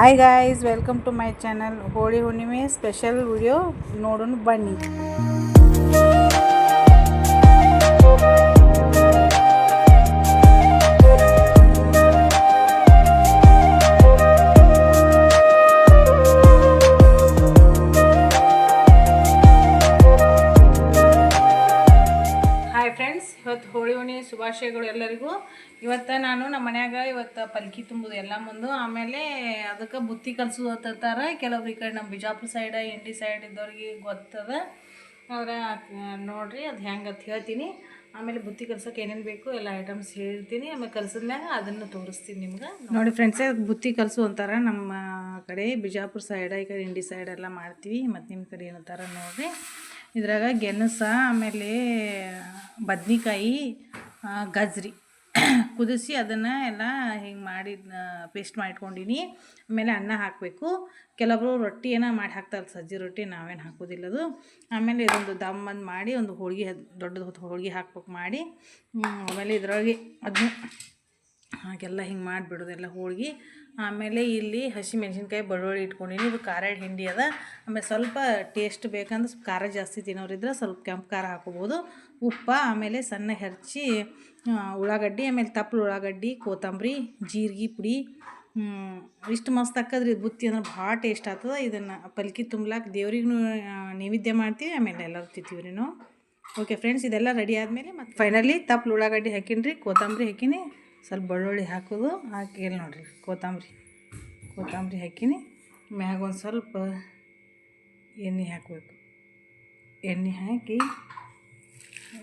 Hi guys, welcome to my channel. Holi ಹುಣ್ಣಿಮೆ special video ನೋಡೋಣ ಬನ್ನಿ. ಹಾಯ್ ಫ್ರೆಂಡ್ಸ್, ಇವತ್ತು ಹೋಳಿ ಹುಣ್ಣಿಮೆ ಶುಭಾಶಯಗಳು ಎಲ್ಲರಿಗೂ. ಇವತ್ತು ನಾನು ನಮ್ಮ ಮನ್ಯಾಗ ಇವತ್ತು ಪಲ್ಕಿ ತುಂಬೋದು ಎಲ್ಲ ಮುಂದೆ. ಆಮೇಲೆ ಅದಕ್ಕೆ ಬುತ್ತಿ ಕಲ್ಸೋದು ಅಂತಾರೆ ಕೆಲವ್ರು. ಈ ಕಡೆ ನಮ್ಮ ಬಿಜಾಪುರ ಸೈಡ್, ಇಂಡಿ ಸೈಡ್ ಇದ್ದವ್ರಿಗೆ ಗೊತ್ತದ. ಆದ್ರೆ ನೋಡಿರಿ ಅದು ಹೆಂಗೆ ಅಂತ ಹೇಳ್ತೀನಿ. ಆಮೇಲೆ ಬುತ್ತಿ ಕಲ್ಸೋಕೆ ಏನೇನು ಬೇಕು ಎಲ್ಲ ಐಟಮ್ಸ್ ಹೇಳ್ತೀನಿ. ಆಮೇಲೆ ಕಲ್ಸಿದ್ಮ್ಯಾಗ ಅದನ್ನು ತೋರಿಸ್ತೀನಿ ನಿಮ್ಗೆ. ನೋಡಿ ಫ್ರೆಂಡ್ಸೇ, ಬುತ್ತಿ ಕಲಸು ಅಂತಾರೆ ನಮ್ಮ ಕಡೆ ಬಿಜಾಪುರ ಸೈಡ್, ಈ ಕಡೆ ಇಂಡಿ ಸೈಡ್ ಎಲ್ಲ ಮಾಡ್ತೀವಿ. ಮತ್ತು ನಿಮ್ಮ ಕಡೆ ಏನಂತಾರೆ ನೋಡಿರಿ. ಇದ್ರಾಗ ಗೆಣಸ, ಆಮೇಲೆ ಬದ್ನಿಕಾಯಿ, ಗಜ್ರಿ ಕುದಿಸಿ ಅದನ್ನು ಎಲ್ಲ ಹಿಂಗೆ ಮಾಡಿ ಪೇಸ್ಟ್ ಮಾಡಿಟ್ಕೊಂಡಿನಿ. ಆಮೇಲೆ ಅನ್ನ ಹಾಕಬೇಕು. ಕೆಲವರು ರೊಟ್ಟಿ ಏನೋ ಮಾಡಿ ಹಾಕ್ತಾರೆ, ಸಜ್ಜಿ ರೊಟ್ಟಿ. ನಾವೇನು ಹಾಕೋದಿಲ್ಲದು. ಆಮೇಲೆ ಇದೊಂದು ದಮ್ ಬಂದು ಮಾಡಿ ಒಂದು ಹೋಳಿಗೆ, ದೊಡ್ಡದು ಹೋಳಿಗೆ ಹಾಕ್ಬೇಕು ಮಾಡಿ. ಆಮೇಲೆ ಇದ್ರೊಳಗೆ ಅದನ್ನು ಹಾಗೆಲ್ಲ ಹಿಂಗೆ ಮಾಡಿಬಿಡೋದೆಲ್ಲ ಹೋಳಿಗೆ. ಆಮೇಲೆ ಇಲ್ಲಿ ಹಸಿ ಮೆಣಸಿನ್ಕಾಯಿ, ಬೆಳ್ಳುಳ್ಳಿ ಇಟ್ಕೊಂಡಿನಿ. ಇದು ಖಾರ ಹಿಂಡಿ ಅದ. ಆಮೇಲೆ ಸ್ವಲ್ಪ ಟೇಸ್ಟ್ ಬೇಕಂದ್ರೆ ಖಾರ ಜಾಸ್ತಿ ತಿನ್ನೋರಿದ್ರೆ ಸ್ವಲ್ಪ ಕೆಂಪು ಖಾರ ಹಾಕೋಬೋದು, ಉಪ್ಪ. ಆಮೇಲೆ ಸಣ್ಣ ಹೆಚ್ಚಿ ಉಳ್ಳಾಗಡ್ಡಿ, ಆಮೇಲೆ ತಪ್ಪಲು ಉಳ್ಳಾಗಡ್ಡಿ, ಕೊತ್ತಂಬರಿ, ಜೀರಿಗೆ ಪುಡಿ. ಇಷ್ಟು ಮಸ್ತ್ ಹಾಕದ್ರಿ ಬುತ್ತಿ ಅಂದ್ರೆ ಭಾಳ ಟೇಸ್ಟ್ ಆಗ್ತದೆ. ಇದನ್ನು ಪಲ್ಕಿ ತುಂಬ್ಲಾಕ ದೇವ್ರಿಗೂ ನೈವೇದ್ಯ ಮಾಡ್ತೀವಿ, ಆಮೇಲೆ ಎಲ್ಲರೂ ತಿಂತೀವಿ ರೀ ನಾವು. ಓಕೆ ಫ್ರೆಂಡ್ಸ್, ಇದೆಲ್ಲ ರೆಡಿ ಆದಮೇಲೆ ಮತ್ತು ಫೈನಲಿ ತಪ್ಪಲು ಉಳ್ಳಾಗಡ್ಡಿ ಹಾಕಿನ್ರಿ, ಕೊತ್ತಂಬರಿ ಹಾಕಿನಿ, ಸ್ವಲ್ಪ ಬೆಳ್ಳುಳ್ಳಿ ಹಾಕೋದು ಹಾಕಿ ಎಲ್ಲಿ ನೋಡಿರಿ ಕೊತ್ತಂಬರಿ ಹಾಕಿನಿ. ಮ್ಯಾಗ ಒಂದು ಸ್ವಲ್ಪ ಎಣ್ಣೆ ಹಾಕಬೇಕು. ಎಣ್ಣೆ ಹಾಕಿ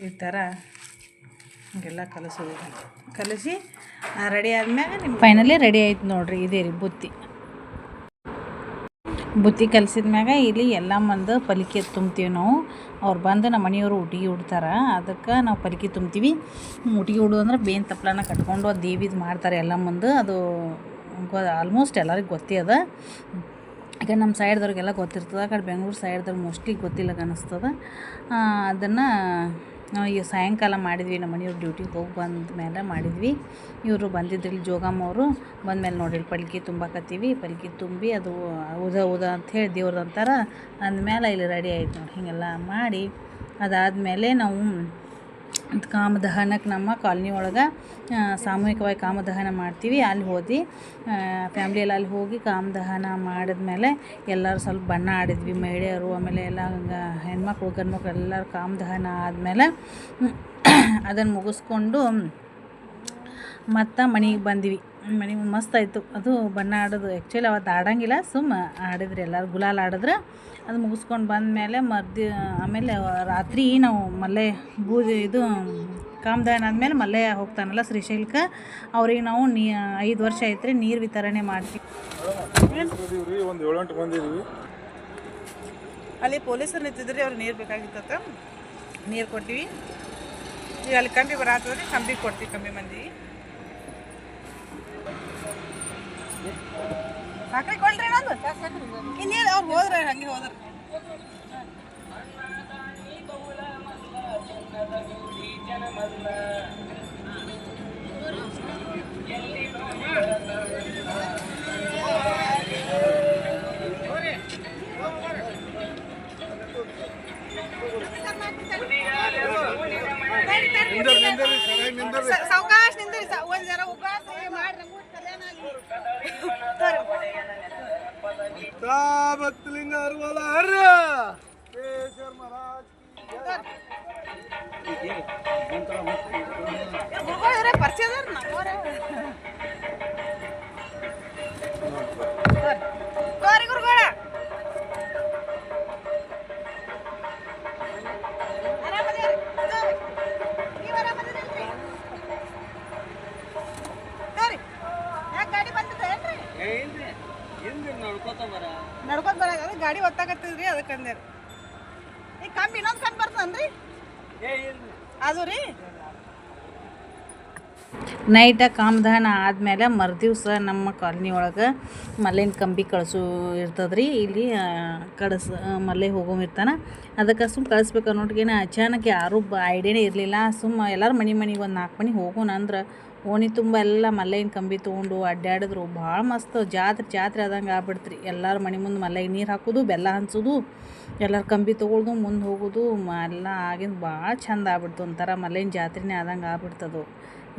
ಈ ಥರ ಹೀಗೆಲ್ಲ ಕಲಸಿ ರೆಡಿ ಆದ್ಮ್ಯಾಗ ನಿಮ್ಗೆ ಫೈನಲಿ ರೆಡಿ ಆಯ್ತು ನೋಡಿರಿ. ಇದೇ ರೀ ಬುತ್ತಿ ಕಲಸಿದ್ಮ್ಯಾಗ ಇಲ್ಲಿ ಎಲ್ಲ ಮಂದು ಪಲ್ಕಿ ತುಂಬ್ತೀವಿ ನಾವು. ಅವ್ರು ಬಂದು ನಮ್ಮ ಮನೆಯವರು ಉಟ್ಟಿಗೆ ಉಡ್ತಾರೆ, ಅದಕ್ಕೆ ನಾವು ಪಲ್ಕಿ ತುಂಬ್ತೀವಿ. ಉಟ್ಟಿಗೆ ಉಡೋದು ಅಂದ್ರೆ ಬೇನ್ ತಪ್ಪಲನ ಕಟ್ಕೊಂಡು ಅದು ದೇವಿದು ಮಾಡ್ತಾರೆ ಎಲ್ಲ ಮುಂದೆ. ಅದು ಆಲ್ಮೋಸ್ಟ್ ಎಲ್ಲರಿಗೂ ಗೊತ್ತೇ ಅದ. ಈಗ ನಮ್ಮ ಸೈಡ್ದವ್ರಿಗೆಲ್ಲ ಗೊತ್ತಿರ್ತದೆ. ಆ ಕಡೆ ಬೆಂಗ್ಳೂರು ಸೈಡ್ದವ್ರು ಮೋಸ್ಟ್ಲಿ ಗೊತ್ತಿಲ್ಲ ಅನ್ನಿಸ್ತದೆ. ಅದನ್ನು ಈಗ ಸಾಯಂಕಾಲ ಮಾಡಿದ್ವಿ. ನಮ್ಮ ಮನೆಯವ್ರು ಡ್ಯೂಟಿಗೆ ಹೋಗಿ ಬಂದ ಮೇಲೆ ಮಾಡಿದ್ವಿ. ಇವರು ಬಂದಿದ್ರು, ಇಲ್ಲಿ ಜೋಗಮ್ಮ ಅವರು ಬಂದಮೇಲೆ ನೋಡಿರಿ ಪಲ್ಕಿ ತುಂಬಾಕತ್ತೀವಿ. ಪಲ್ಕಿ ತುಂಬಿ ಅದು ಉದ ಅಂಥೇಳಿ ದೇವ್ರದ್ದು ಅಂತಾರೆ. ಅಂದಮೇಲೆ ಇಲ್ಲಿ ರೆಡಿ ಆಯ್ತು ನೋಡಿ. ಹೀಗೆಲ್ಲ ಮಾಡಿ ಅದಾದಮೇಲೆ ನಾವು ಕಾಮದಹನಕ್ಕೆ ನಮ್ಮ ಕಾಲನಿ ಒಳಗೆ ಸಾಮೂಹಿಕವಾಗಿ ಕಾಮದಹನ ಮಾಡ್ತೀವಿ. ಅಲ್ಲಿ ಹೋದ್ವಿ, ಫ್ಯಾಮ್ಲಿಯೆಲ್ಲ ಅಲ್ಲಿ ಹೋಗಿ ಕಾಮದಹನ ಮಾಡಿದ್ಮೇಲೆ ಎಲ್ಲರೂ ಸ್ವಲ್ಪ ಬಣ್ಣ ಆಡಿದ್ವಿ, ಮಹಿಳೆಯರು. ಆಮೇಲೆ ಎಲ್ಲ ಹೆಣ್ಮಕ್ಳು ಗಂಡ್ಮಕ್ಳು ಎಲ್ಲರೂ ಕಾಮದಹನ ಆದಮೇಲೆ ಅದನ್ನು ಮುಗಿಸ್ಕೊಂಡು ಮತ್ತು ಮನೆಗೆ ಬಂದ್ವಿ. ಮನೆಗೆ ಮಸ್ತ್ ಆಯಿತು ಅದು ಬಣ್ಣ ಆಡೋದು. ಆ್ಯಕ್ಚುಲಿ ಅವತ್ತು ಆಡೋಂಗಿಲ್ಲ, ಆಡಿದ್ರಿ ಎಲ್ಲರೂ ಗುಲಾಲ್ ಆಡಿದ್ರೆ. ಅದು ಮುಗಿಸ್ಕೊಂಡು ಬಂದಮೇಲೆ ಆಮೇಲೆ ರಾತ್ರಿ ನಾವು ಮಲ್ಲೆ ಇದು ಕಾಮದಹನ ಆದಮೇಲೆ ಮಲ್ಲೆ ಹೋಗ್ತಾನಲ್ಲ ಶ್ರೀಶೈಲಕ್ಕೆ, ಅವ್ರಿಗೆ ನಾವು 5 ವರ್ಷ ಆಯ್ತು ರೀ ನೀರು ವಿತರಣೆ ಮಾಡ್ತೀವಿ. ಅಲ್ಲಿ ಪೊಲೀಸರು ನಿಂತಿದ್ರಿ, ಅವ್ರು ನೀರು ಬೇಕಾಗಿತ್ತ, ನೀರು ಕೊಡ್ತೀವಿ. ಈಗ ಅಲ್ಲಿ ಕಂಬಿ ಬರತ್ತದ್ರಿ, ಕಂಬಿ ಕೊಡ್ತೀವಿ. ಕಂಬಿ ಮಂದಿ ಸಕ್ರೆ ಕೊಡ್ರಿ ನಂದು ಇನ್ನೇನು. ಅವ್ರು ಹೋದ್ರೆ ಹಂಗೆ ಹೋದ್ರೆ ಸಾವಕಾಶ ನಿಂದ್ರಿ. ಒಂದು ಜರ ಉಪವಾಸ ಮಾಡಿ ನಮಗೂ ಕಲ್ಯಾಣ ಭಕ್ತಲಿಂಗ ಅರ್ವಲ ಪರಿಚಯ ಗುರುಗಳ ನಡ್ಕೊಂಡ್ ಬರ ಗಾಡಿ ಒತ್ತಾಗತ್ತದ್ರಿ, ಅದಕ್ಕೆ ಅಂದೇರಿ. ಈಗ ಕಂಬಿ ಇನ್ನೊಂದು ಕಂಬಿ ಬರ್ತದನ್ರಿ ಅದು ರೀ. ನೈಟ ಕಾಮದಹನ ಆದಮೇಲೆ ಮರುದಿವ್ಸ ನಮ್ಮ ಕಾಲನಿ ಒಳಗೆ ಮಲ್ಲಿನ ಕಂಬಿ ಕಳಿಸು ಇರ್ತದ್ರಿ. ಇಲ್ಲಿ ಮಲ್ಲೆ ಹೋಗೋಮಿರ್ತಾನೆ, ಅದಕ್ಕೆ ಸುಮ್ಮ ಕಳಿಸ್ಬೇಕು ಅನ್ನೋಟ್ಗೇನೆ ಅಚಾನಕ್ ಯಾರೂ ಐಡಿಯಾನೇ ಇರಲಿಲ್ಲ. ಎಲ್ಲರೂ ಮನೆಗೆ ಒಂದು 4 ಮನೆ ಹೋಗೋಣ ಅಂದ್ರೆ ಓಣಿ ತುಂಬ ಎಲ್ಲ ಮಲ್ಲೈನ ಕಂಬಿ ತೊಗೊಂಡು ಅಡ್ಡಾಡಿದ್ರು ಭಾಳ ಮಸ್ತ್ ಜಾತ್ರೆ ಆದಂಗೆ ಆಗ್ಬಿಡ್ತ್ರಿ. ಎಲ್ಲರೂ ಮನೆ ಮುಂದೆ ಮಲ್ಲೈಗೆ ನೀರು ಹಾಕೋದು, ಬೆಲ್ಲ ಹಂಚೋದು, ಎಲ್ಲರೂ ಕಂಬಿ ತೊಗೊಳ್ದು ಮುಂದೆ ಹೋಗೋದು ಎಲ್ಲ ಆಗಿಂದು ಭಾಳ ಚಂದ ಆಗ್ಬಿಡ್ತು. ಒಂಥರ ಮಲ್ಲೈನ ಜಾತ್ರೆನೇ ಆದಂಗೆ ಆಗ್ಬಿಡ್ತದು.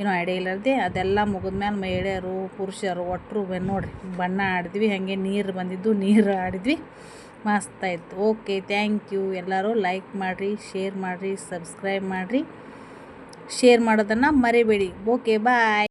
ಏನೋ ಐಡಿಯಾ ಇಲ್ಲದೆ ಅದೆಲ್ಲ ಮುಗಿದ್ಮೇಲೆ ಮಹಿಳೆಯರು ಪುರುಷರು ಒಟ್ಟರು ನೋಡಿರಿ ಬಣ್ಣ ಆಡಿದ್ವಿ, ಹಾಗೆ ನೀರು ಬಂದಿದ್ದು ನೀರು ಆಡಿದ್ವಿ, ಮಸ್ತಾಯಿತು. Okay, thank you. ಎಲ್ಲರೂ ಲೈಕ್ ಮಾಡಿರಿ, ಶೇರ್ ಮಾಡಿರಿ, ಸಬ್ಸ್ಕ್ರೈಬ್ ಮಾಡಿರಿ, ಶೇರ್ ಮಾಡೋದನ್ನು ಮರಿಬೇಡಿ. ಓಕೆ, ಬಾಯ್.